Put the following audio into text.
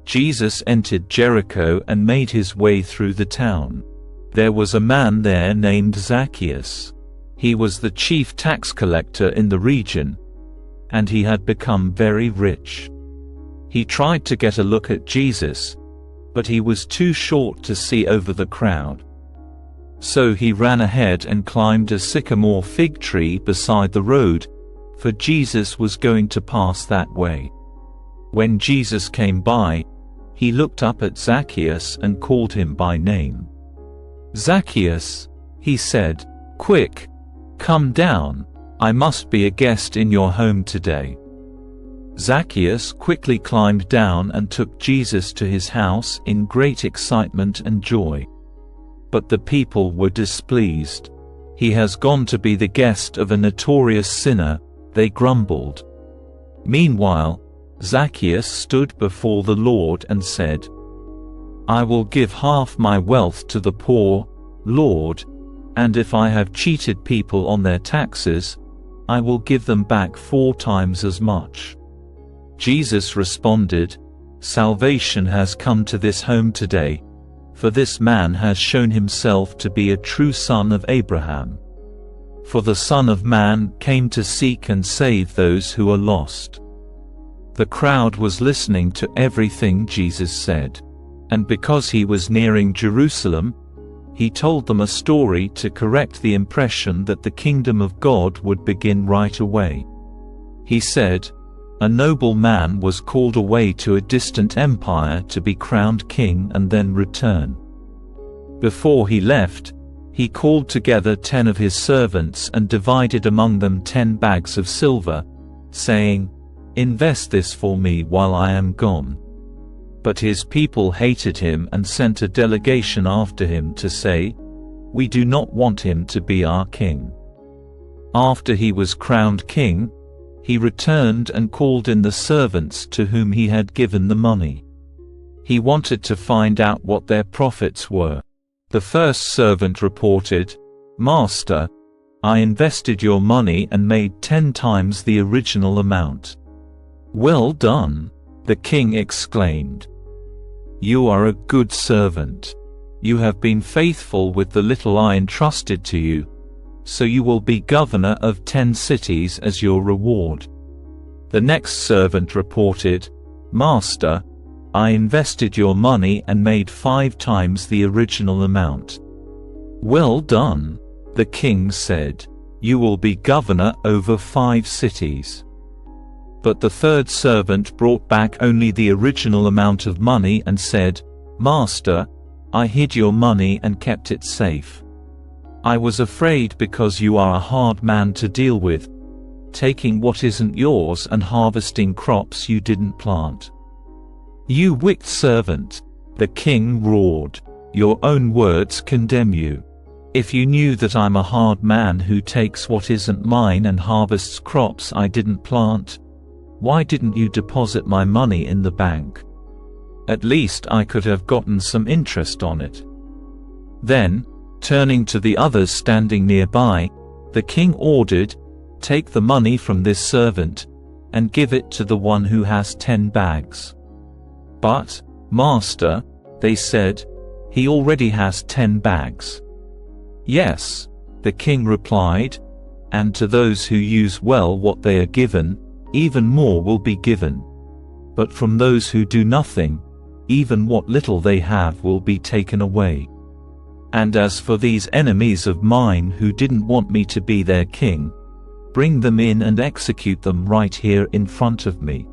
Jesus entered Jericho and made his way through the town. There was a man there named Zacchaeus. He was the chief tax collector in the region, and he had become very rich. He tried to get a look at Jesus, but he was too short to see over the crowd. So he ran ahead and climbed a sycamore fig tree beside the road, for Jesus was going to pass that way. When Jesus came by, he looked up at Zacchaeus and called him by name. "Zacchaeus," he said, "quick, come down. I must be a guest in your home today." Zacchaeus quickly climbed down and took Jesus to his house in great excitement and joy. But the people were displeased. "He has gone to be the guest of a notorious sinner," they grumbled. Meanwhile, Zacchaeus stood before the Lord and said, "I will give half my wealth to the poor, Lord, and if I have cheated people on their taxes, I will give them back 4 times as much." Jesus responded, "Salvation has come to this home today, for this man has shown himself to be a true son of Abraham. For the Son of Man came to seek and save those who are lost." The crowd was listening to everything Jesus said, and because he was nearing Jerusalem, he told them a story to correct the impression that the kingdom of God would begin right away. He said, "A noble man was called away to a distant empire to be crowned king and then return. Before he left, he called together 10 of his servants and divided among them 10 bags of silver, saying, 'Invest this for me while I am gone.' But his people hated him and sent a delegation after him to say, 'We do not want him to be our king.' After he was crowned king, he returned and called in the servants to whom he had given the money. He wanted to find out what their profits were. The first servant reported, 'Master, I invested your money and made 10 times the original amount.' 'Well done,' the king exclaimed. 'You are a good servant. You have been faithful with the little I entrusted to you, so you will be governor of 10 cities as your reward.' The next servant reported, 'Master, I invested your money and made 5 times the original amount.' 'Well done,' the king said. 'You will be governor over 5 cities.' But the third servant brought back only the original amount of money and said, 'Master, I hid your money and kept it safe. I was afraid because you are a hard man to deal with, taking what isn't yours and harvesting crops you didn't plant.' 'You wicked servant,' the king roared, 'your own words condemn you. If you knew that I'm a hard man who takes what isn't mine and harvests crops I didn't plant, why didn't you deposit my money in the bank? At least I could have gotten some interest on it.' Then, turning to the others standing nearby, the king ordered, 'Take the money from this servant, and give it to the one who has 10 bags. "'But, Master,' they said, 'he already has 10 bags.' 'Yes,' the king replied, 'and to those who use well what they are given, even more will be given. But from those who do nothing, even what little they have will be taken away. And as for these enemies of mine who didn't want me to be their king, bring them in and execute them right here in front of me.'"